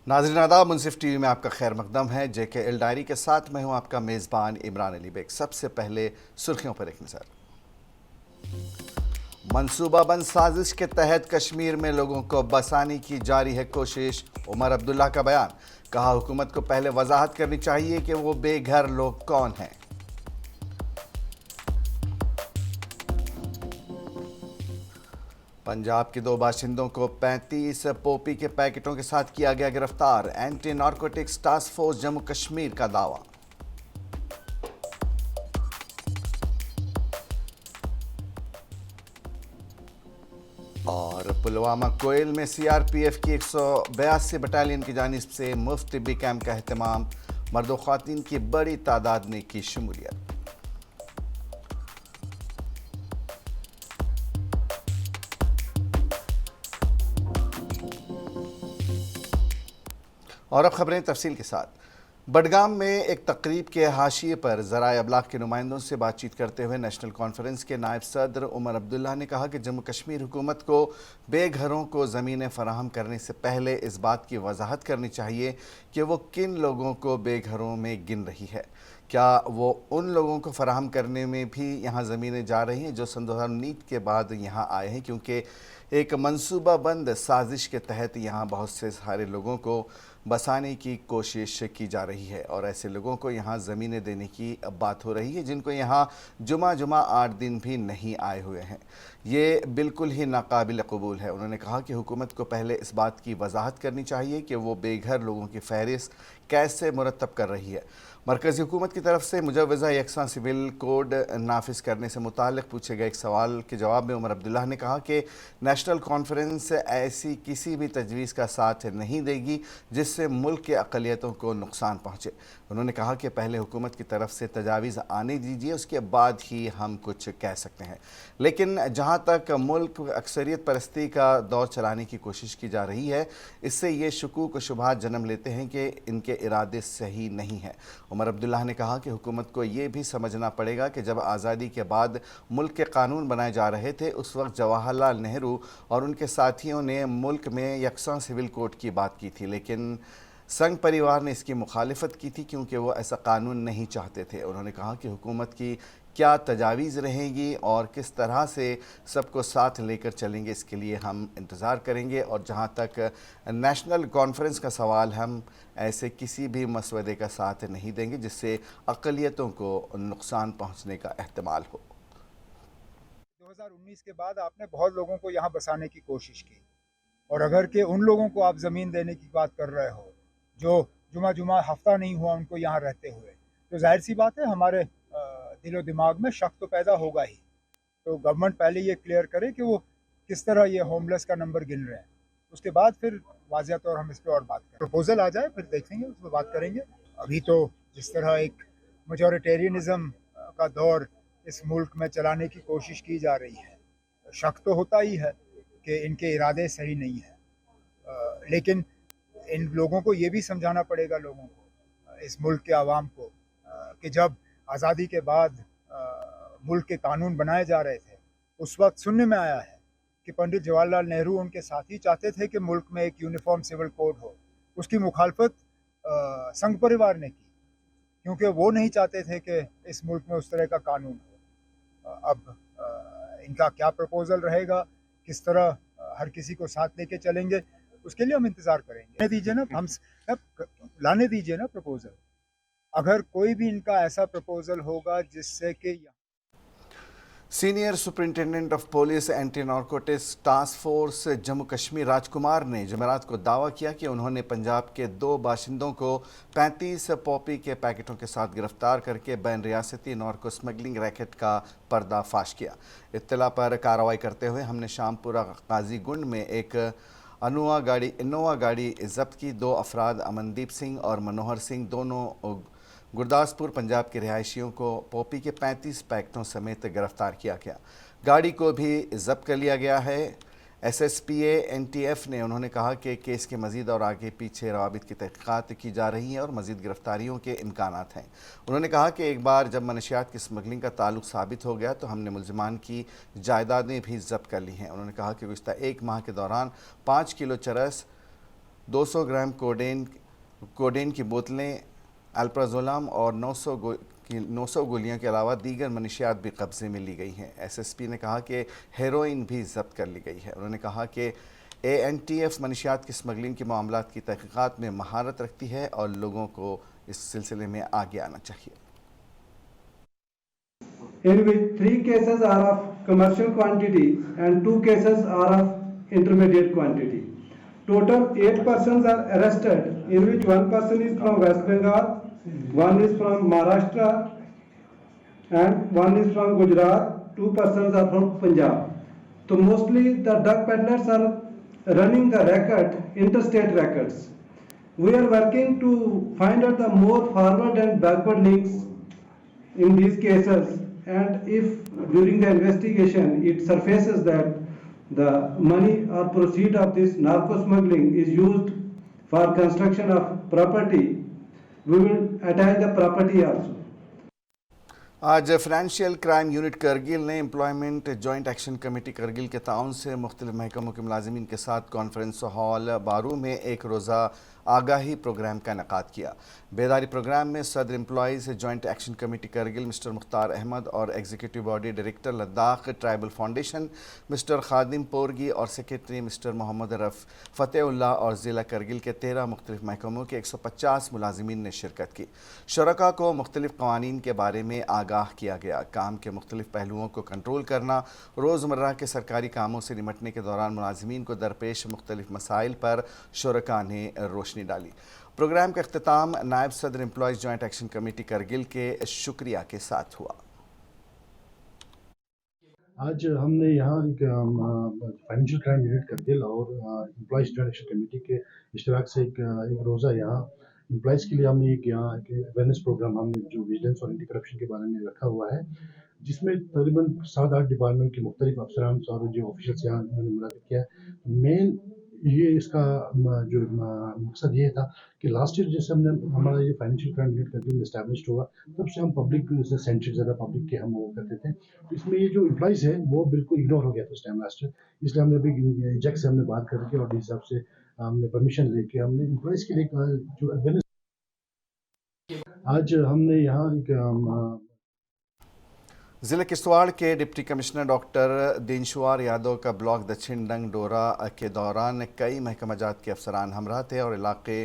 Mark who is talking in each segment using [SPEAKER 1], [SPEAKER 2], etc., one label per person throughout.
[SPEAKER 1] नाज़रीन आदाब, मुंसिफ टीवी में आपका खैर मकदम है। JKL डायरी के साथ मैं हूं आपका मेज़बान इमरान अली बेग। सबसे पहले सुर्खियों पर एक नज़र। मंसूबाबंद साजिश के तहत कश्मीर में लोगों को बसाने की जारी है कोशिश। उमर अब्दुल्ला का बयान, कहा हुकूमत को पहले वजाहत करनी चाहिए कि वो बेघर लोग कौन हैं। पंजाब के 2 बाशिंदों को 35 पोपी के पैकेटों के साथ किया गया गिरफ्तार। Anti narcotics task force Jammu Kashmir का दावा। और पुलवामा कोयल में CRPF की 182 बटालियन की जानिब से मुफ्त तिब्बी कैंप का एहतमाम। मर्द व ख्वातीन की बड़ी तादाद ने की शमूलियत। और अब खबरें तफसील के साथ। बडगाम में एक तकरीब के हाशिए पर ज़राए अबलाग के नुमाइंदों से बातचीत करते हुए नेशनल कॉन्फ्रेंस के नायब सदर उमर अब्दुल्ला ने कहा कि जम्मू कश्मीर हुकूमत को बेघरों को ज़मीनें फराहम करने से पहले इस बात की वजाहत करनी चाहिए कि वो किन लोगों को बेघरों में गिन रही है। क्या वो उन लोगों को फराहम करने में भी यहाँ ज़मीनें जा रही हैं जो सन 2019 के बाद यहाँ आए हैं, क्योंकि एक मंसूबाबंद साजिश के तहत यहाँ बहुत से सारे लोगों को बसाने की कोशिश की जा रही है और ऐसे लोगों को यहाँ ज़मीनें देने की बात हो रही है जिनको यहाँ जुमा 8 दिन भी नहीं आए हुए हैं। ये बिल्कुल ही नाकाबिल कबूल है। उन्होंने कहा कि हुकूमत को पहले इस बात की वजाहत करनी चाहिए कि वो बेघर लोगों की फहरिस्त कैसे मुरतब कर रही है। मरकज़ी हुकूमत की तरफ से मुजव्वज़ा यकसा सिविल कोड नाफिज करने से मुताल्लिक़ पूछे गए एक सवाल के जवाब में उमर अब्दुल्ला ने कहा कि नेशनल कॉन्फ्रेंस ऐसी किसी भी तजवीज़ का साथ नहीं देगी जिससे मुल्क के अक़लियतों को नुकसान पहुँचे। उन्होंने कहा कि पहले हुकूमत की तरफ से तजावीज़ आने दीजिए, उसके बाद ही हम कुछ कह सकते हैं। लेकिन जहाँ तक मुल्क अक्सरियत परस्ती का दौर चलाने की कोशिश की जा रही है, इससे ये शकूक व शुबहात जन्म लेते हैं कि इनके इरादे सही नहीं हैं। उमर अब्दुल्ला ने कहा कि हुकूमत को ये भी समझना पड़ेगा कि जब आज़ादी के बाद मुल्क के कानून बनाए जा रहे थे, उस वक्त जवाहरलाल नेहरू और उनके साथियों ने मुल्क में यकसा सिविल कोड की बात की थी, लेकिन संघ परिवार ने इसकी मुखालिफत की थी क्योंकि वो ऐसा कानून नहीं चाहते थे। उन्होंने कहा कि हुकूमत की क्या तजावीज़ रहेंगी और किस तरह से सबको साथ लेकर चलेंगे, इसके लिए हम इंतज़ार करेंगे। और जहाँ तक नेशनल कॉन्फ्रेंस का सवाल, हम ऐसे किसी भी मसवदे का साथ नहीं देंगे जिससे अक़लियतों को नुकसान पहुँचने का एहतमाल हो।
[SPEAKER 2] 2019 के बाद आपने बहुत लोगों को यहाँ बसाने की कोशिश की, और अगर के उन लोगों को आप ज़मीन देने की बात कर रहे हो जो जुमा हफ्ता नहीं हुआ उनको यहाँ रहते हुए, तो जाहिर सी बात है हमारे दिलो दिमाग में शक तो पैदा होगा ही। तो गवर्नमेंट पहले ये क्लियर करे कि वो किस तरह ये होमलेस का नंबर गिन रहे हैं, उसके बाद फिर वाज़ह तौर हम इस पर और बात करें। प्रपोजल आ जाए फिर देखेंगे, उस पर बात करेंगे। अभी तो जिस तरह एक मेजॉरिटेरियनिज़म का दौर इस मुल्क में चलाने की कोशिश की जा रही है, शक तो होता ही है कि इनके इरादे सही नहीं है। लेकिन इन लोगों को ये भी समझाना पड़ेगा, लोगों को, इस मुल्क के आवाम को, कि जब आज़ादी के बाद मुल्क के कानून बनाए जा रहे थे, उस वक्त सुनने में आया है कि पंडित जवाहरलाल नेहरू उनके साथी चाहते थे कि मुल्क में एक यूनिफॉर्म सिविल कोड हो। उसकी मुखालफत संघ परिवार ने की क्योंकि वो नहीं चाहते थे कि इस मुल्क में उस तरह का कानून हो। अब इनका क्या प्रपोजल रहेगा, किस तरह हर किसी को साथ लेके चलेंगे, उसके लिए हम इंतज़ार करेंगे। दीजिए ना, हम लाने दीजिए ना प्रपोजल। अगर कोई भी इनका ऐसा प्रपोजल होगा जिससे कि
[SPEAKER 1] senior superintendent of police anti narcotics task force Jammu Kashmir Rajkumar ने जुमेरात को दावा किया कि उन्होंने पंजाब के 2 बाशिंदों को 35 पॉपी के पैकेटों के साथ गिरफ्तार करके बैन रियासती नारको स्मगलिंग रैकेट का पर्दाफाश किया। इत्तला पर कार्रवाई करते हुए हमने शामपुरा काजी गुंड में एक इनोवा गाड़ी जब्त की। 2 अफराद अमनदीप सिंह और मनोहर सिंह, दोनों गुरदासपुर पंजाब के रिहायशियों को पॉपी के 35 पैकेटों समेत गिरफ्तार किया गया। गाड़ी को भी जब्त कर लिया गया है। SSPA NTF ने उन्होंने कहा कि केस के मज़ीद और आगे पीछे रवाबित की तहक़ीक़ात की जा रही हैं और मज़ीद गिरफ्तारियों के इम्कानात हैं। उन्होंने कहा कि एक बार जब मनशियात की स्मगलिंग का ताल्लुक साबित हो गया तो हमने मुलज़मान की जायदादें भी जब्त कर ली हैं। उन्होंने कहा कि गुज़िश्ता 1 माह के दौरान 5 किलो चरस, 200 ग्राम कोडेन की बोतलें, अल्प्राजोलम और 900 गोलियों के अलावा दीगर मनशियात भी कब्जे में ली गई हैं। एसएसपी ने कहा कि हेरोइन भी जब्त कर ली गई है। उन्होंने कहा कि ANTF मनशियात की स्मगलिंग के मामलात की तहकीकात में महारत रखती है और लोगों को इस सिलसिले में आगे आना चाहिए।
[SPEAKER 3] In which 3 cases are of commercial quantity and 2 cases are of intermediate quantity. Total 8 persons are arrested, in which 1 person is from West Bengal, 1 is from Maharashtra and 1 is from Gujarat, 2 persons are from Punjab. So mostly the drug peddlers are running the racket, interstate rackets. We are working to find out the more forward and backward links in these cases, and if during the investigation it surfaces that the money or proceed of this narco smuggling is used for construction of property, we will attach the property also.
[SPEAKER 1] आज financial crime unit Kargil ने employment joint action committee Kargil के ताउन से मुख्तलिफ महकमों के मुलाजिमीन के साथ conference hall बारू में एक रोज़ा आगाही प्रोग्राम का इनेकाद किया। बेदारी प्रोग्राम में सदर employees joint action committee Kargil mister Mukhtar Ahmad और executive body director Ladakh tribal foundation mister Khadim Porgi और सेक्रेटरी मिस्टर मोहम्मद रफ़ फ़तेहुल्लाह और ज़िला करगिल के 13 मुख्तलिफ महकमों के 150 मुलाजिमीन ने शिरकत की। शुरका को मुख्तलिफ क़वानीन के बारे में आगाह किया गया। काम के मुख्तलिफ पहलुओं को कंट्रोल करना, रोज़मर्रा के सरकारी कामों से निमटने के दौरान मुलाजिमीन को दरपेश मुख्तलिफ मसाइल पर शुरका ने रोशनी डाली। प्रोग्राम का अख्तिताम नायब सदर employees joint action committee Kargil के शुक्रिया के साथ हुआ।
[SPEAKER 4] आज हमने यहाँ एक फाइनेंशियल क्राइम यूनिट करगिल और एम्प्लॉयज़ जॉइंट एक्शन कमेटी के इश्तराक से एक रोज़ा यहाँ एम्प्लॉयज़ के लिए हमने एक यहाँ एक अवेयरनेस प्रोग्राम हमने जो विजिलेंस और एंटी करप्शन के बारे में रखा हुआ है, जिसमें तकरीबन 7-8 डिपार्टमेंट के मुख्तलिफ अफसरान और जो ऑफिसर्स यहाँ उन्होंने मुलाकात किया। मेन ये इसका जो मकसद ये था कि लास्ट ईयर जैसे हमने हमारा ये फाइनेंशियल क्राइम यूनिट करके इस्टेब्लिश हुआ, तब से हम पब्लिक से सेंट्रिक ज़्यादा पब्लिक के हम वो करते थे। इसमें ये जो एम्प्लॉइज़ है वो बिल्कुल इग्नोर हो गया था उस टाइम लास्ट ईयर, इसलिए हमने अभी जैक से हमने बात करके और इस हिसाब से हमने परमिशन लेके हमने एम्प्लॉइज़ के लिए जो अवेयरनेस आज हमने यहाँ एक
[SPEAKER 1] ज़िले किश्तवाड़ के डिप्टी कमिश्नर डॉक्टर दिनशुआर यादव का ब्लॉक दक्षिण डंग डोरा के दौरान कई महकमा जात के अफसरान हमरा थे और इलाके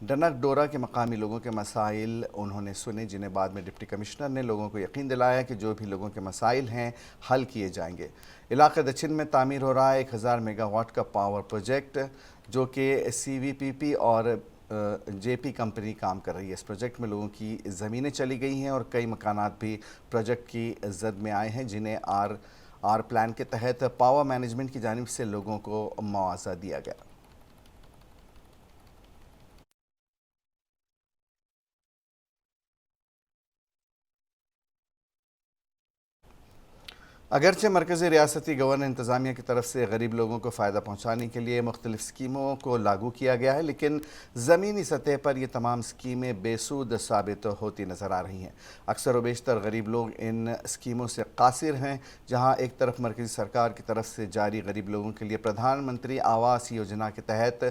[SPEAKER 1] डनक डोरा के मकामी लोगों के मसाइल उन्होंने सुने, जिन्हें बाद में डिप्टी कमिश्नर ने लोगों को यकीन दिलाया कि जो भी लोगों के मसाइल हैं हल किए जाएंगे। इलाके दक्षिण में तामीर हो रहा है 1000 मेगावाट का पावर प्रोजेक्ट, जो कि CVPP और JP कंपनी काम कर रही है। इस प्रोजेक्ट में लोगों की ज़मीनें चली गई हैं और कई मकानात भी प्रोजेक्ट की जद में आए हैं, जिन्हें आर प्लान के तहत पावर मैनेजमेंट की जानिब से लोगों को मुआवजा दिया गया। अगरचे मरकज़ी रियासती गवर्नर इंतज़ामिया की तरफ से गरीब लोगों को फ़ायदा पहुँचाने के लिए मुख्तलिफ़ स्कीमों को लागू किया गया है, लेकिन ज़मीनी सतह पर ये तमाम स्कीमें बेसूद साबित होती नज़र आ रही हैं। अक्सर व बेशतर गरीब लोग इन स्कीमों से कासिर हैं। जहाँ एक तरफ मरकज़ी सरकार की तरफ से जारी गरीब लोगों के लिए प्रधानमंत्री आवास योजना के तहत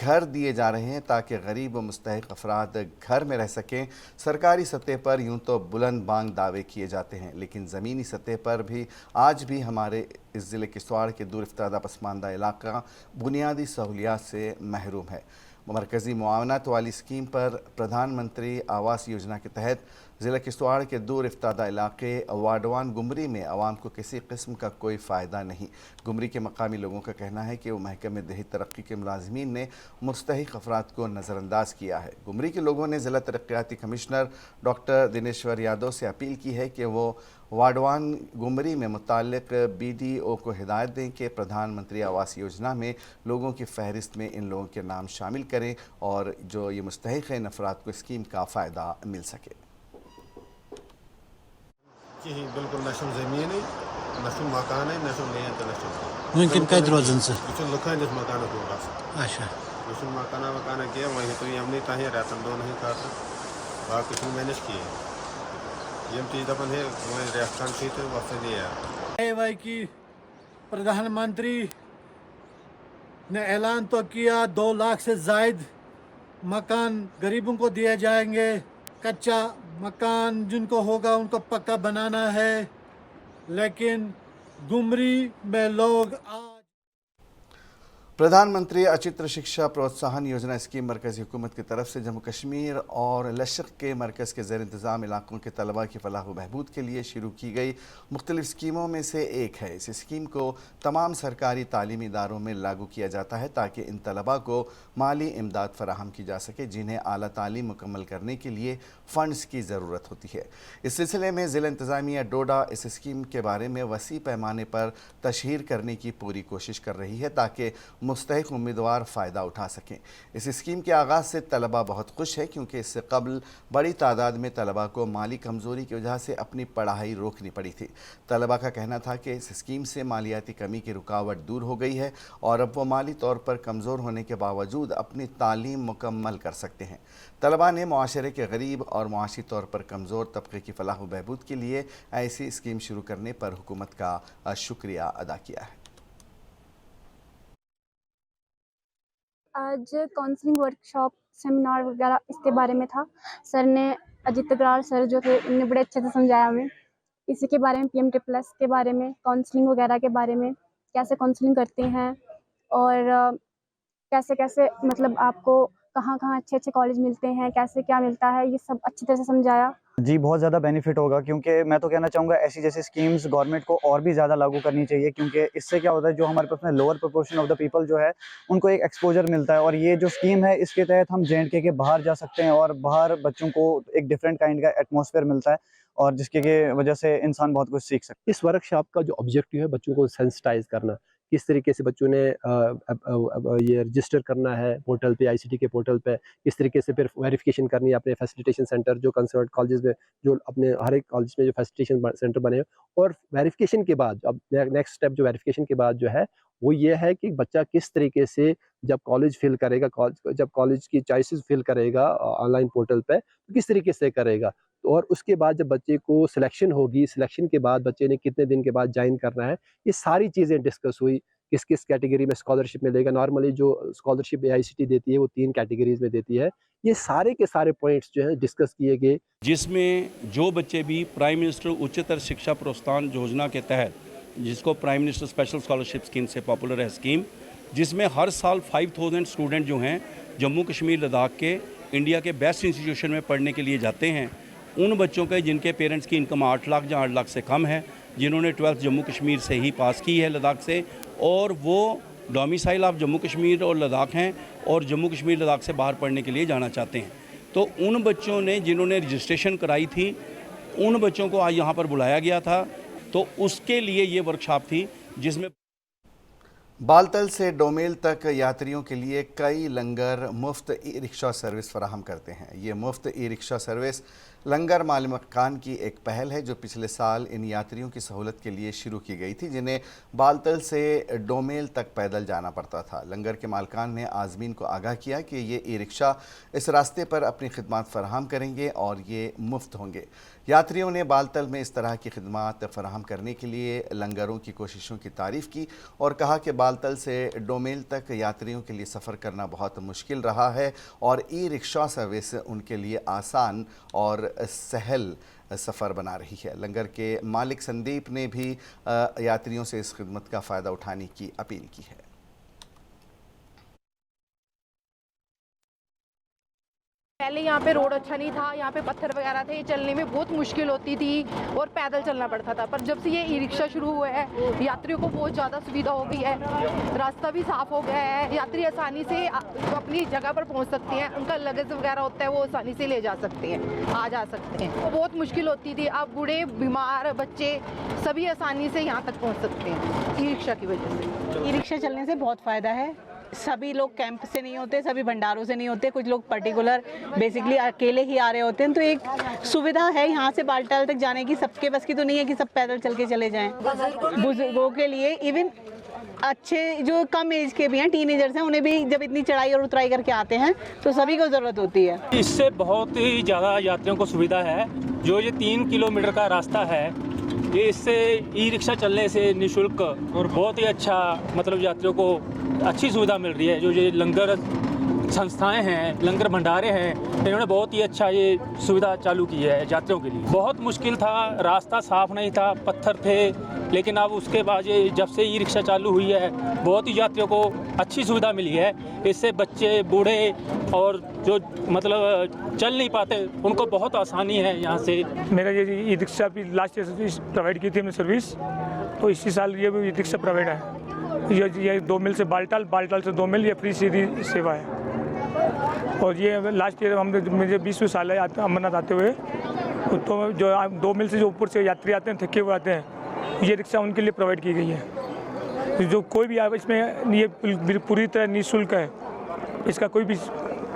[SPEAKER 1] घर दिए जा रहे हैं ताकि गरीब व मुस्तहिक अफराद घर में रह सकें। सरकारी सतह पर यूँ तो बुलंद बांग दावे किए जाते हैं, लेकिन ज़मीनी सतह पर भी आज भी हमारे इस ज़िले किश्तवाड़ के दूर इफ्तादा पसमानदा इलाका बुनियादी सहूलियात से महरूम है। मरकज़ी मुआवनत वाली स्कीम पर प्रधानमंत्री आवास योजना के तहत ज़िला किश्तवाड़ के दूर इफ्तादा इलाके वाडवान गुमरी में आवाम को किसी किस्म का कोई फ़ायदा नहीं। गुमरी के मकामी लोगों का कहना है कि वो महकमे देही तरक्की के मुलाजिमीन ने मुस्तहिक अफराद को नज़रअंदाज किया है। गुमरी के लोगों ने ज़िला तरक्याती कमिश्नर डॉक्टर दिनेश्वर यादव से अपील की है कि वो वाडवान गुमरी में मुताल्लिक BDO को हिदायत दें कि प्रधानमंत्री आवास योजना में लोगों की फहरिस्त में इन लोगों के नाम शामिल करें और जो ये मुस्तहिक हैं इन अफराद को स्कीम का फ़ायदा मिल सके।
[SPEAKER 5] बिल्कुल नशम ज़मीन नशम मकान नशम
[SPEAKER 6] मुमकिन कद रोजन से
[SPEAKER 5] लुखान मकान
[SPEAKER 6] अच्छा
[SPEAKER 5] नशम मकान किया वही तो हमने ताही रहता दो नहीं खाता बाकी मैनेज किए ये चीज़ अपन है रेस्टोरेंट थी तो वक्त दिया
[SPEAKER 6] भाई की प्रधानमंत्री ने ऐलान तो किया 2 लाख से जायद मकान गरीबों को दिए जाएंगे, कच्चा मकान जिनको होगा उनको पक्का बनाना है, लेकिन गुमरी में लोग आज
[SPEAKER 1] प्रधानमंत्री अचित्र शिक्षा प्रोत्साहन योजना स्कीम मरकज़ी हुकूमत की तरफ से जम्मू कश्मीर और लश्क के मरकज़ के ज़ेर इंतज़ाम इलाकों के तलबा की फलाह व बहबूद के लिए शुरू की गई मुख्तलिफ़ स्कीमों में से एक है। इस स्कीम को तमाम सरकारी तालीमी इदारों में लागू किया जाता है ताकि इन तलबा को माली इमदाद फराहम की जा सके जिन्हें आला तालीम मुकम्मल करने के लिए फ़ंड्स की ज़रूरत होती है। इस सिलसिले में ज़िला इंतज़ामिया डोडा इस स्कीम के बारे में वसी पैमाने पर तशहीर करने की पूरी कोशिश कर रही है ताकि मुस्तहिक उम्मीदवार फ़ायदा उठा सकें। इस स्कीम के आगाज़ से तलबा बहुत खुश है क्योंकि इससे कबल बड़ी तादाद में तलबा को माली कमज़ोरी की वजह से अपनी पढ़ाई रोकनी पड़ी थी। तलबा का कहना था कि इस स्कीम से मालियाती कमी की रुकावट दूर हो गई है और अब वो माली तौर पर कमज़ोर होने के बावजूद अपनी तालीम मुकम्मल कर सकते हैं। तलबा ने मुआशरे के गरीब और मुआशी तौर पर कमज़ोर तबके की फलाह व बहबूद के लिए ऐसी स्कीम शुरू करने पर हुकूमत का शुक्रिया अदा किया है।
[SPEAKER 7] आज काउंसलिंग वर्कशॉप सेमिनार वगैरह इसके बारे में था। सर ने अजीत अग्रवाल सर जो थे उन्होंने बड़े अच्छे से समझाया हमें इसी के बारे में, PMT+ के बारे में, काउंसलिंग वगैरह के बारे में, कैसे काउंसलिंग करते हैं और कैसे कैसे मतलब आपको कहाँ कहाँ अच्छे अच्छे कॉलेज मिलते हैं, कैसे क्या मिलता है, ये सब अच्छी तरह से समझाया।
[SPEAKER 8] जी बहुत ज़्यादा बेनिफिट होगा क्योंकि मैं तो कहना चाहूँगा ऐसी जैसी स्कीम्स गवर्नमेंट को और भी ज़्यादा लागू करनी चाहिए क्योंकि इससे क्या होता है जो हमारे पास में lower proportion of the people जो है उनको एक एक्सपोजर मिलता है और ये जो स्कीम है इसके तहत हम J&K के बाहर जा सकते हैं और बाहर बच्चों को एक डिफरेंट काइंड का एटमॉस्फेयर मिलता है और जिसके वजह से इंसान बहुत कुछ सीख सकता है।
[SPEAKER 9] इस वर्कशॉप का जो ऑब्जेक्टिव है बच्चों को सेंसिटाइज करना, किस तरीके से बच्चों ने ये रजिस्टर करना है पोर्टल पे, ICT के पोर्टल पे, किस तरीके से फिर वेरिफिकेशन करनी है अपने फैसिलिटेशन सेंटर जो कंसर्न कॉलेजेस में, जो अपने हर एक कॉलेज में जो फैसिलिटेशन सेंटर बने और वेरिफिकेशन के बाद अब नेक्स्ट स्टेप जो वेरिफिकेशन के बाद जो है वो ये है कि बच्चा किस तरीके से जब कॉलेज फिल करेगा, जब कॉलेज की चॉइसेस फिल करेगा ऑनलाइन पोर्टल पे तो किस तरीके से करेगा और उसके बाद जब बच्चे को सिलेक्शन होगी, सिलेक्शन के बाद बच्चे ने कितने दिन के बाद ज्वाइन करना है, ये सारी चीज़ें डिस्कस हुई। किस किस कैटेगरी में स्कॉलरशिप मिलेगा, नॉर्मली जो स्कॉलरशिप ICT देती है वो 3 कैटेगरीज में देती है। ये सारे के सारे पॉइंट्स जो हैं डिस्कस किए गए,
[SPEAKER 10] जिसमें जो बच्चे भी प्राइम मिनिस्टर उच्चतर शिक्षा प्रोत्साहन योजना के तहत, जिसको prime minister special scholarship scheme से पॉपुलर है स्कीम, जिसमें हर साल 5000 स्टूडेंट जो हैं जम्मू कश्मीर लद्दाख के इंडिया के बेस्ट इंस्टीट्यूशन में पढ़ने के लिए जाते हैं, उन बच्चों के जिनके पेरेंट्स की इनकम 8 लाख या 8 लाख से कम है, जिन्होंने 12th जम्मू कश्मीर से ही पास की है लद्दाख से और वो डोमिसाइल ऑफ जम्मू कश्मीर और लद्दाख हैं और जम्मू कश्मीर लद्दाख से बाहर पढ़ने के लिए जाना चाहते हैं, तो उन बच्चों ने जिन्होंने रजिस्ट्रेशन कराई थी उन बच्चों को आज यहाँ पर बुलाया गया था। तो उसके लिए ये वर्कशॉप थी जिसमें
[SPEAKER 1] बालतल से डोमेल तक यात्रियों के लिए कई लंगर मुफ्त ई-रिक्शा सर्विस फराहम करते हैं। ये मुफ्त ई-रिक्शा सर्विस लंगर मालिकान की एक पहल है जो पिछले साल इन यात्रियों की सहूलत के लिए शुरू की गई थी जिन्हें बालतल से डोमेल तक पैदल जाना पड़ता था। लंगर के मालिकान ने आज़मीन को आगाह किया कि ये ई-रिक्शा इस रास्ते पर अपनी खिदमत फराहम करेंगे और ये मुफ्त होंगे। यात्रियों ने बालतल में इस तरह की खिदमत फराहम करने के लिए लंगरों की कोशिशों की तारीफ़ की और कहा कि बालतल से डोमेल तक यात्रियों के लिए सफ़र करना बहुत मुश्किल रहा है और ई-रिक्शा सर्विस उनके लिए आसान और सहल सफ़र बना रही है। लंगर के मालिक संदीप ने भी यात्रियों से इस खिदमत का फ़ायदा उठाने की अपील की है।
[SPEAKER 11] पहले यहाँ पे रोड अच्छा नहीं था, यहाँ पे पत्थर वगैरह थे, चलने में बहुत मुश्किल होती थी और पैदल चलना पड़ता था, पर जब से ये ई-रिक्शा शुरू हुआ है यात्रियों को बहुत ज़्यादा सुविधा हो गई है, रास्ता भी साफ़ हो गया है, यात्री आसानी से अपनी जगह पर पहुँच सकते हैं, उनका लगेज वगैरह होता है वो आसानी से ले जा सकते हैं, आ जा सकते हैं। वो बहुत मुश्किल होती थी, अब बूढ़े बीमार बच्चे सभी आसानी से यहाँ तक पहुँच सकते हैं ई-रिक्शा की वजह से।
[SPEAKER 12] ई-रिक्शा चलने से बहुत फ़ायदा है, सभी लोग कैंप से नहीं होते, सभी भंडारों से नहीं होते, कुछ लोग पर्टिकुलर बेसिकली अकेले ही आ रहे होते हैं, तो एक सुविधा है यहाँ से बालटाल तक जाने की। सबके बस की तो नहीं है कि सब पैदल चल के चले जाएं। बुजुर्गों के लिए, इवन अच्छे जो कम एज के भी हैं, टीनेजर्स हैं, उन्हें भी जब इतनी चढ़ाई और उतराई करके आते हैं तो सभी को ज़रूरत होती है।
[SPEAKER 13] इससे बहुत ही ज़्यादा यात्रियों को सुविधा है। जो ये 3 किलोमीटर का रास्ता है ये इससे ई रिक्शा चलने से निःशुल्क और बहुत ही अच्छा मतलब यात्रियों को अच्छी सुविधा मिल रही है। जो ये लंगर संस्थाएं हैं, लंगर भंडारे हैं, इन्होंने बहुत ही अच्छा ये सुविधा चालू की है यात्रियों के लिए। बहुत मुश्किल था, रास्ता साफ नहीं था, पत्थर थे, लेकिन अब उसके बाद ये जब से ई रिक्शा चालू हुई है बहुत ही यात्रियों को अच्छी सुविधा मिली है। इससे बच्चे, बूढ़े और जो मतलब चल नहीं पाते उनको बहुत आसानी है यहाँ से।
[SPEAKER 14] मेरा ये ई रिक्शा भी लास्ट ईयर प्रोवाइड की थी हमने सर्विस, तो इसी साल ये भी ई रिक्शा प्रोवाइड है। ये 2 मील से बालटाल, बालटाल से 2 मील ये फ्री सीधी सेवा है। और ये लास्ट ईयर मुझे 20 साल है अमरनाथ आते हुए, तो जो 2 मील से जो ऊपर से यात्री आते हैं, थके हुए आते हैं, ये रिक्शा उनके लिए प्रोवाइड की गई है। जो कोई भी आए इसमें ये पूरी तरह निःशुल्क है, इसका कोई भी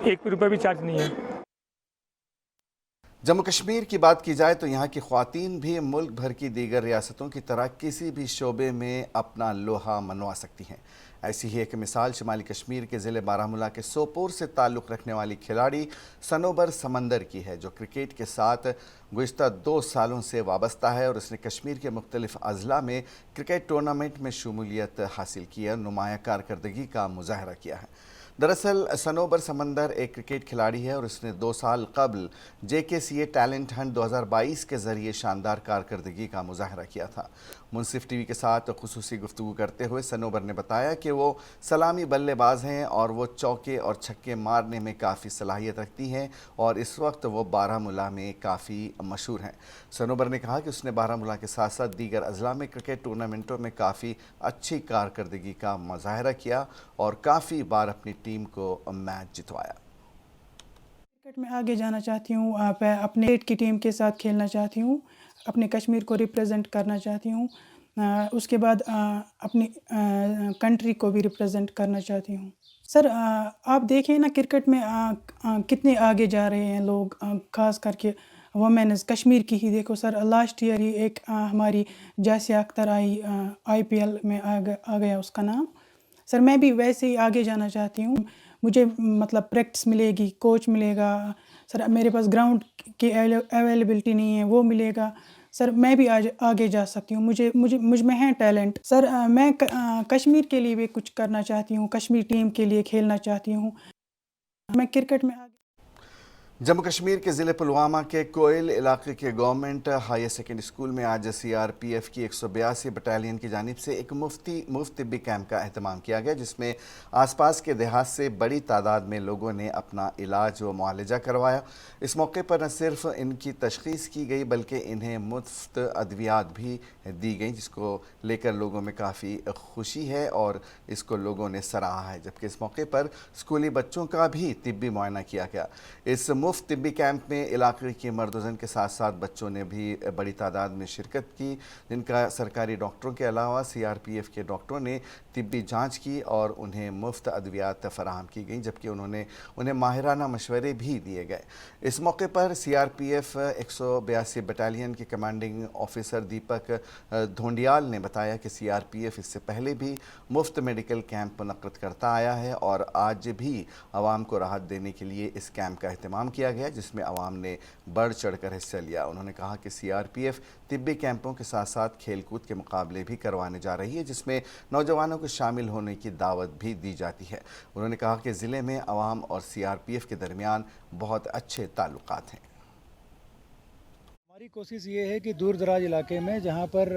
[SPEAKER 14] 1 रुपये भी चार्ज नहीं है।
[SPEAKER 1] जम्मू कश्मीर की बात की जाए तो यहाँ की ख्वातीन भी मुल्क भर की दीगर रियासतों की तरह किसी भी शोबे में अपना लोहा मनवा सकती हैं। ऐसी ही एक मिसाल शुमाली कश्मीर के ज़िले बारामूला के सोपोर से ताल्लुक़ रखने वाली खिलाड़ी सनोबर समंदर की है, जो क्रिकेट के साथ गुज़िश्ता 2 सालों से वाबस्ता है और उसने कश्मीर के मुख्तलिफ़ अज़ला में क्रिकेट टूर्नामेंट में शमूलियत हासिल की और नुमाया कारकर्दगी का मुज़ाहरा किया है। दरअसल सनोबर समंदर एक क्रिकेट खिलाड़ी है और उसने 2 साल कबल JKCA टैलेंट हंट 2022 के ज़रिए शानदार कारकर्दगी का मुज़ाहरा किया था। मुनसिफ टीवी के साथ खुसूसी गुफ्तगू करते हुए सनोबर ने बताया कि वो सलामी बल्लेबाज हैं और वो चौके और छक्के मारने में काफ़ी सलाहियत रखती हैं और इस वक्त वो बारामूला में काफ़ी मशहूर हैं। सनोबर ने कहा कि उसने बारामूला के साथ साथ दीगर अज़ला में क्रिकेट टूर्नामेंटों में काफ़ी अच्छी कारकर्दगी का मुज़ाहरा किया और काफ़ी बार अपनी टीम को मैच जितवाया।
[SPEAKER 15] क्रिकेट में आगे जाना चाहती हूँ, अपने स्टेट की टीम के साथ खेलना चाहती हूँ, अपने कश्मीर को रिप्रेजेंट करना चाहती हूँ, उसके बाद अपनी कंट्री को भी रिप्रेजेंट करना चाहती हूँ। सर आप देखें ना क्रिकेट में कितने आगे जा रहे हैं लोग, ख़ास करके वुमेन्स कश्मीर की ही देखो सर। लास्ट ईयर ही एक हमारी जासिया अख्तर आई, IPL में आ गया उसका नाम। सर मैं भी वैसे ही आगे जाना चाहती हूँ, मुझे मतलब प्रैक्टिस मिलेगी, कोच मिलेगा सर, मेरे पास ग्राउंड की अवेलेबिलिटी नहीं है, वो मिलेगा सर, मैं भी आज आगे जा सकती हूँ। मुझ में है टैलेंट सर। मैं कश्मीर के लिए भी कुछ करना चाहती हूँ, कश्मीर टीम के लिए खेलना चाहती हूँ। मैं क्रिकेट में
[SPEAKER 1] जम्मू कश्मीर के ज़िले पुलवामा के कोयल इलाके के गवर्नमेंट हायर सेकेंडरी स्कूल में आज CRPF की 182 बटालियन की जानिब से एक मुफ्त तिब्बी कैंप का एहतमाम किया गया, जिसमें आसपास के देहात से बड़ी तादाद में लोगों ने अपना इलाज व मुआलजा करवाया। इस मौके पर न सिर्फ इनकी तशख़ीस की गई बल्कि इन्हें मुफ्त अद्वियात भी दी गई, जिसको लेकर लोगों में काफ़ी खुशी है और इसको लोगों ने सराहा है। जबकि इस मौके पर स्कूली बच्चों का भी तिब्बी मुआयना किया गया। इस मुफ्त तिब्बी कैंप में इलाके के मर्द-ओ-ज़न के साथ साथ बच्चों ने भी बड़ी तादाद में शिरकत की, जिनका सरकारी डॉक्टरों के अलावा CRPF के डॉक्टरों ने तिब्बी जांच की और उन्हें मुफ्त अद्वियात फराहम की गई, जबकि उन्हें माहिराना मशवरे भी दिए गए। इस मौके पर CRPF 182 बटालियन के कमांडिंग ऑफिसर दीपक धोंडियाल ने बताया कि CRPF इससे पहले भी मुफ्त मेडिकल कैंप मुनक्किद करता आया है और आज भी आवाम को राहत देने के लिए इस कैंप का एहतमाम किया गया, जिसमें आवाम ने बढ़ चढ़कर हिस्सा लिया। उन्होंने कहा कि CRPF तिब्बी कैंपों के साथ साथ खेलकूद के मुकाबले भी करवाने जा रही है, जिसमें नौजवानों को शामिल होने की दावत भी दी जाती है। उन्होंने कहा कि ज़िले में आवाम और CRPF के दरमियान बहुत अच्छे ताल्लुकात हैं।
[SPEAKER 2] हमारी कोशिश ये है कि दूर दराज इलाके में जहाँ पर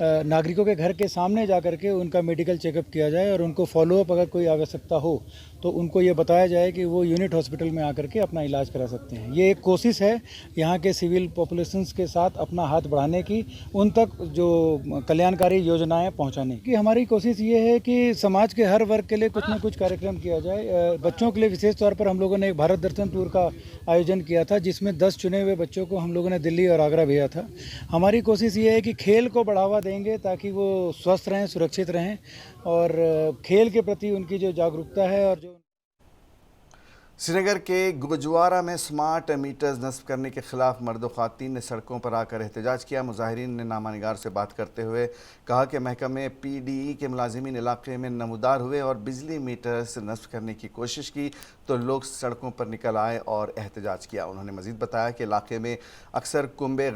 [SPEAKER 2] नागरिकों के घर के सामने जा कर के उनका मेडिकल चेकअप किया जाए और उनको फॉलोअप अगर कोई आवश्यकता हो तो उनको ये बताया जाए कि वो यूनिट हॉस्पिटल में आकर के अपना इलाज करा सकते हैं। ये एक कोशिश है यहाँ के सिविल पॉपुलेशंस के साथ अपना हाथ बढ़ाने की, उन तक जो कल्याणकारी योजनाएं पहुँचाने की। हमारी कोशिश ये है कि समाज के हर वर्ग के लिए कुछ न कुछ कार्यक्रम किया जाए। बच्चों के लिए विशेष तौर पर हम लोगों ने एक भारत दर्शन टूर का आयोजन किया था, जिसमें 10 चुने हुए बच्चों को हम लोगों ने दिल्ली और आगरा भेजा था। हमारी कोशिश ये है कि खेल को बढ़ावा देंगे ताकि वो स्वस्थ रहें, सुरक्षित रहें और खेल के प्रति उनकी जो जागरूकता है और जो
[SPEAKER 1] श्रीनगर के गुरुद्वारा में स्मार्ट मीटर्स नस्ब करने के खिलाफ मर्द व ख़वातीन ने सड़कों पर आकर एहतजाज किया। मुजाहिरीन ने नामा निगार से बात करते हुए कहा कि महकमे PDE के मुलाजिमीन इलाके में नमूदार हुए और बिजली मीटर्स नस्ब करने की कोशिश की तो लोग सड़कों पर निकल आए और एहतजाज किया। उन्होंने मज़ीद बताया कि इलाके में अक्सर कुंबे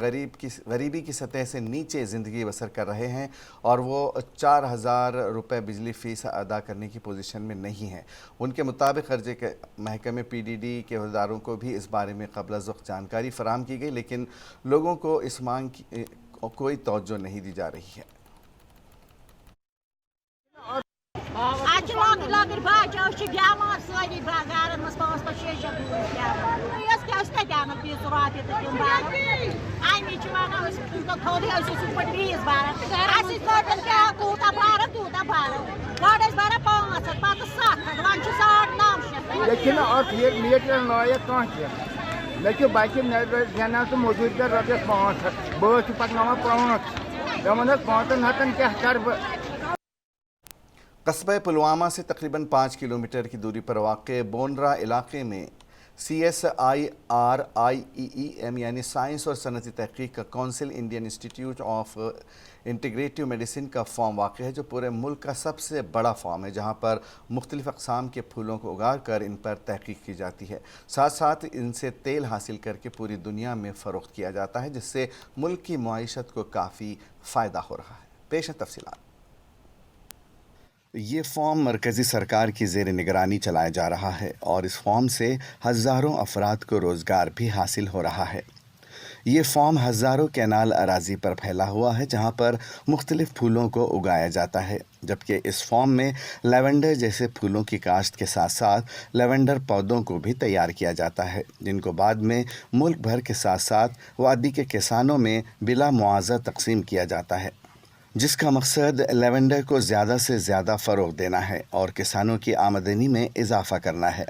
[SPEAKER 1] गरीबी की सतह से नीचे ज़िंदगी बसर कर रहे हैं और वो 4,000 रुपये बिजली फ़ीस अदा करने की पोजीशन में नहीं है। उनके मुताबिक कर्जे के महकमे PDD के अहदेदारों को भी इस बारे में क़ब्ल अज़ वक्त जानकारी फराहम की गई, लेकिन लोगों को इस मांग की कोई तवज्जो नहीं दी जा रही है।
[SPEAKER 16] लेकिन लेकिन बाकी जाना तो मजदूर कर रहे 500 बहुत पकना 500 क्या कर।
[SPEAKER 1] कस्बे पुलवामा से तकरीबन 5 किलोमीटर की दूरी पर वाक़े बोनरा इलाके में CSIRIEEM यानी साइंस और सनती तहक़ीक़ का council Indian institute of integrative medicine का फार्म वाक़ है, जो पूरे मुल्क का सबसे बड़ा फार्म है, जहाँ पर मुख्तलिफ़ अक़साम के फूलों को उगा कर इन पर तहक़ीक़ की जाती है। साथ साथ इनसे तेल हासिल करके पूरी दुनिया में फ़रोख्त किया जाता है, जिससे मुल्क की मईशत को काफ़ी फ़ायदा हो रहा है। पेश है तफ़सीलात। ये फॉर्म मरकज़ी सरकार की ज़ेर निगरानी चलाया जा रहा है और इस फॉर्म से हज़ारों अफराद को रोज़गार भी हासिल हो रहा है। ये फॉर्म हज़ारों कैनाल अराज़ी पर फैला हुआ है, जहाँ पर मुख्तलिफ़ फूलों को उगाया जाता है, जबकि इस फॉर्म में लेवेंडर जैसे फूलों की काश्त के साथ साथ लेवेंडर पौधों को भी तैयार किया जाता है, जिनको बाद में मुल्क भर के साथ साथ वादी के किसानों में बिला मुआवजा तकसीम किया जाता है, जिसका मकसद लेवेंडर को ज़्यादा से ज़्यादा फ़रोग़ देना है और किसानों की आमदनी में इजाफ़ा करना है।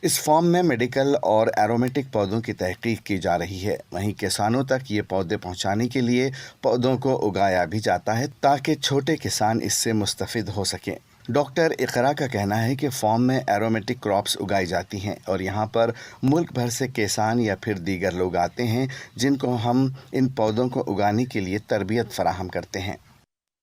[SPEAKER 1] इस फॉर्म में मेडिकल और एरोमेटिक पौधों की तहक़ीक़ की जा रही है। वहीं किसानों तक ये पौधे पहुंचाने के लिए पौधों को उगाया भी जाता है, ताकि छोटे किसान इससे मुस्तफ़िद हो सकें। डॉक्टर इक़रा का कहना है कि फॉर्म में एरोमेटिक क्रॉप्स उगाई जाती हैं और यहाँ पर मुल्क भर से किसान या फिर दीगर लोग आते हैं, जिनको हम इन पौधों को उगाने के लिए तरबियत फ़राहम करते हैं।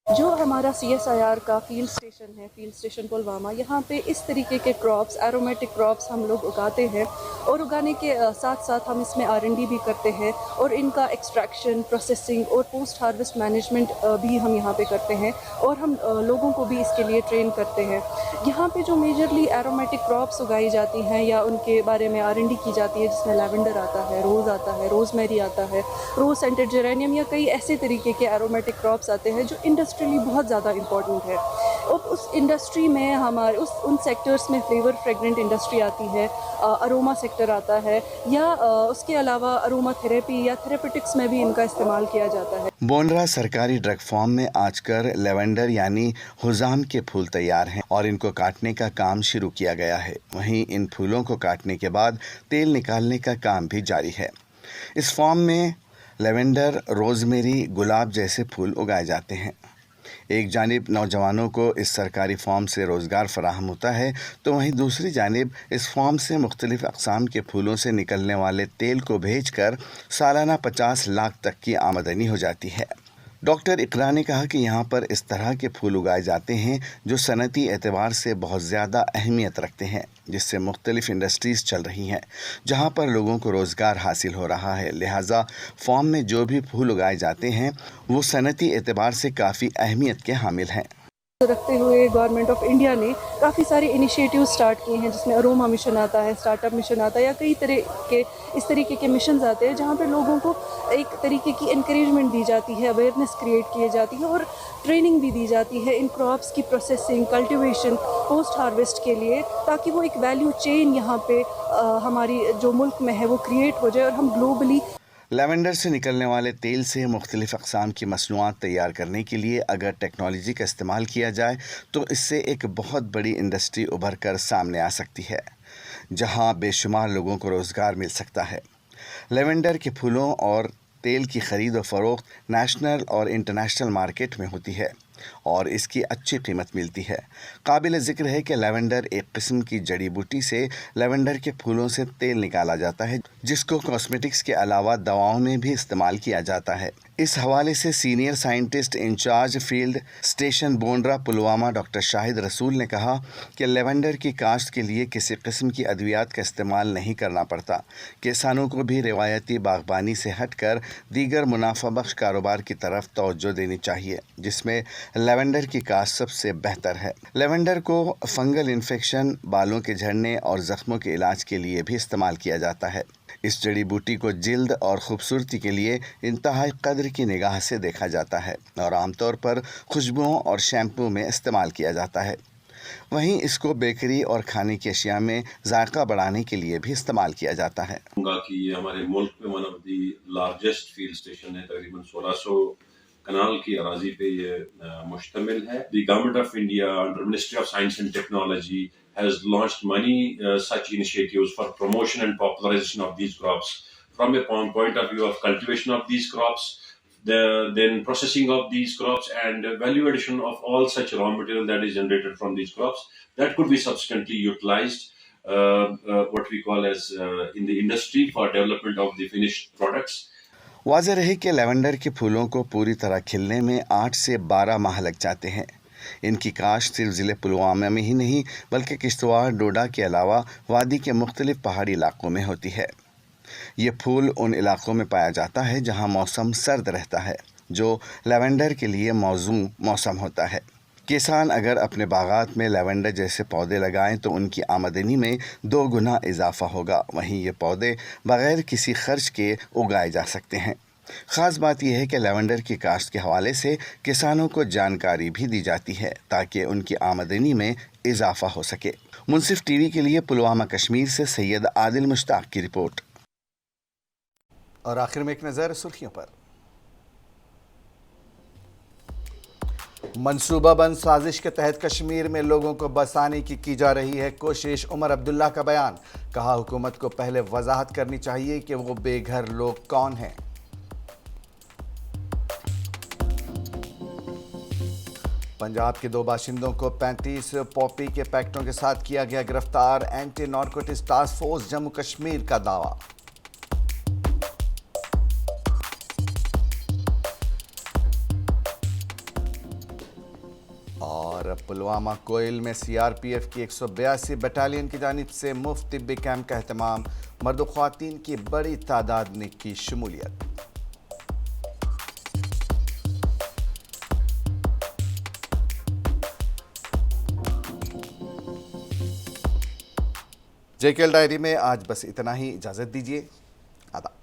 [SPEAKER 17] जो हमारा CSIR का फील्ड स्टेशन है, फील्ड स्टेशन पुलवामा, यहाँ पे इस तरीके के क्रॉप्स, एरोमेटिक क्रॉप्स हम लोग उगाते हैं और उगाने के साथ साथ हम इसमें R&D भी करते हैं और इनका एक्सट्रैक्शन, प्रोसेसिंग और पोस्ट हार्वेस्ट मैनेजमेंट भी हम यहाँ पे करते हैं और हम लोगों को भी इसके लिए ट्रेन करते हैं। यहाँ पे जो मेजरली एरोमेटिक क्रॉप्स उगाई जाती हैं या उनके बारे में R&D की जाती है, जिसमें लैवेंडर आता है, रोज़ आता है, रोज़मेरी आता है, रोज़ सेंटेड जेरेनियम या कई ऐसे तरीके के एरोमेटिक क्रॉप्स आते हैं जो इंडस्ट्रियली बहुत ज़्यादा इम्पॉर्टेंट है। और उस इंडस्ट्री में हमारे उन सेक्टर्स में फ्लेवर फ्रेगरेंट इंडस्ट्री आती है, अरोमा सेक्टर आता है, या उसके अलावा अरोमा थेरेपी या थेरेपेटिक्स में भी इनका इस्तेमाल किया जाता है।
[SPEAKER 1] बोनरा सरकारी ड्रग फार्म में आजकल लेवेंडर यानी हुजाम के फूल तैयार हैं और इनको काटने का काम शुरू किया गया है। वहीं इन फूलों को काटने के बाद तेल निकालने का काम भी जारी है। इस फार्म में लेवेंडर, रोज़मेरी, गुलाब जैसे फूल उगाए जाते हैं। एक जानिब नौजवानों को इस सरकारी फार्म से रोज़गार फराहम होता है, तो वहीं दूसरी जानिब इस फार्म से मुख्तलिफ़ अक़साम के फूलों से निकलने वाले तेल को भेजकर सालाना 50 लाख तक की आमदनी हो जाती है। डॉक्टर इक़रा ने कहा कि यहाँ पर इस तरह के फूल उगाए जाते हैं जो सनती एतबार से बहुत ज़्यादा अहमियत रखते हैं, जिससे मुख्तलिफ़ इंडस्ट्रीज़ चल रही हैं, जहाँ पर लोगों को रोज़गार हासिल हो रहा है। लिहाजा फार्म में जो भी फूल उगाए जाते हैं वो सनती एतबार से काफ़ी अहमियत के हामिल हैं।
[SPEAKER 17] रखते हुए गवर्नमेंट ऑफ इंडिया ने काफ़ी सारे इनिशिएटिव स्टार्ट किए हैं, जिसमें अरोमा मिशन आता है, स्टार्टअप मिशन आता है, या कई तरह के इस तरीके के मिशंस आते हैं, जहाँ पे लोगों को एक तरीके की इनकरेजमेंट दी जाती है, अवेयरनेस क्रिएट की जाती है और ट्रेनिंग भी दी जाती है इन क्रॉप्स की प्रोसेसिंग, कल्टीवेशन, पोस्ट हार्वेस्ट के लिए, ताकि वो एक वैल्यू चेन यहाँ पे हमारी जो मुल्क में है वो क्रिएट हो जाए और हम ग्लोबली।
[SPEAKER 1] लेवेंडर से निकलने वाले तेल से मुख्तलिफ़ अक़साम की मसनूआत तैयार करने के लिए अगर टेक्नोलॉजी का इस्तेमाल किया जाए तो इससे एक बहुत बड़ी इंडस्ट्री उभर कर सामने आ सकती है, जहां बेशुमार लोगों को रोज़गार मिल सकता है। लेवेंडर के फूलों और तेल की ख़रीद और फ़रोख्त नेशनल और इंटरनेशनल मार्केट में होती है। اور اس کی اچھی قیمت ملتی ہے۔ قابل ذکر ہے کہ لیونڈر ایک قسم کی جڑی بوٹی سے لیونڈر کے پھولوں سے تیل نکالا جاتا ہے، جس کو کاسمیٹکس کے علاوہ دواؤں میں بھی استعمال کیا جاتا ہے۔ اس حوالے سے senior scientist incharge field station Bondra Pulwama doctor Shahid Rasool نے کہا کہ لیونڈر کی کاشت کے لیے کسی قسم کی ادویات کا استعمال نہیں کرنا پڑتا۔ کسانوں کو بھی روایتی باغبانی سے ہٹ کر دیگر منافع بخش کاروبار کی طرف توجہ دینی چاہیے، جس میں لیونڈر کی کاشت سب سے بہتر ہے۔ لیونڈر کو فنگل انفیکشن، بالوں کے جھڑنے اور زخموں کے علاج کے لیے بھی استعمال کیا جاتا ہے۔ اس جڑی بوٹی کو جلد اور خوبصورتی کے لیے انتہائی قدر کی نگاہ سے دیکھا جاتا ہے اور عام طور پر خوشبوؤں اور شیمپو میں استعمال کیا جاتا ہے۔ وہیں اس کو بیکری اور کھانے کی اشیاء میں ذائقہ بڑھانے کے لیے بھی استعمال کیا جاتا ہے۔
[SPEAKER 18] یہ ہمارے ملک میں one of the largest failed station ہے، تقریباً 1600 کنال کی اراضی پہ یہ مشتمل ہے۔ The government of India under ministry of science and technology has launched many such initiatives for promotion and popularization of these crops from a point of view of cultivation of these crops, then processing of these crops, and value addition of all such raw material that is generated from these crops that could be subsequently utilized what we call as in the industry for development of the finished products.
[SPEAKER 1] واضح رہے کہ lavender کے پھولوں کو پوری طرح کھلنے میں 8 سے 12 ماہ لگ جاتے ہیں۔ ان کی کاشت صرف ضلع پلوامہ میں ہی نہیں بلکہ کشتواڑ، ڈوڈا کے علاوہ وادی کے مختلف پہاڑی علاقوں میں ہوتی ہے۔ یہ پھول ان علاقوں میں پایا جاتا ہے جہاں موسم سرد رہتا ہے، جو لیونڈر کے لیے موزوں موسم ہوتا ہے۔ کسان اگر اپنے باغات میں لیونڈر جیسے پودے لگائیں تو ان کی آمدنی میں 2 گنا اضافہ ہوگا۔ وہیں یہ پودے بغیر کسی خرچ کے اگائے جا سکتے ہیں۔ خاص بات یہ ہے کہ لیونڈر کی کاشت کے حوالے سے کسانوں کو جانکاری بھی دی جاتی ہے تاکہ ان کی آمدنی میں اضافہ ہو سکے۔ منصف ٹی وی کے لیے پلوامہ کشمیر سے سید عادل مشتاق کی رپورٹ۔ اور آخر میں ایک نظر سرخیوں پر۔ منصوبہ بند سازش کے تحت کشمیر میں لوگوں کو بسانے کی جا رہی ہے کوشش۔ عمر عبداللہ کا بیان، کہا حکومت کو پہلے وضاحت کرنی چاہیے کہ وہ بے گھر لوگ کون ہیں۔ پنجاب کے 2 باشندوں کو 35 پاپی کے پیکٹوں کے ساتھ کیا گیا گرفتار۔ Anti narcotics task force Jammu Kashmir کا دعویٰ۔ اور پلوامہ کوئل میں سی آر پی ایف کی 182 بٹالین کی جانب سے مفت طبی کیمپ کا اہتمام، مرد و خواتین کی بڑی تعداد نے کی شمولیت۔ JKL ڈائری میں آج بس اتنا ہی، اجازت دیجیے، آداب۔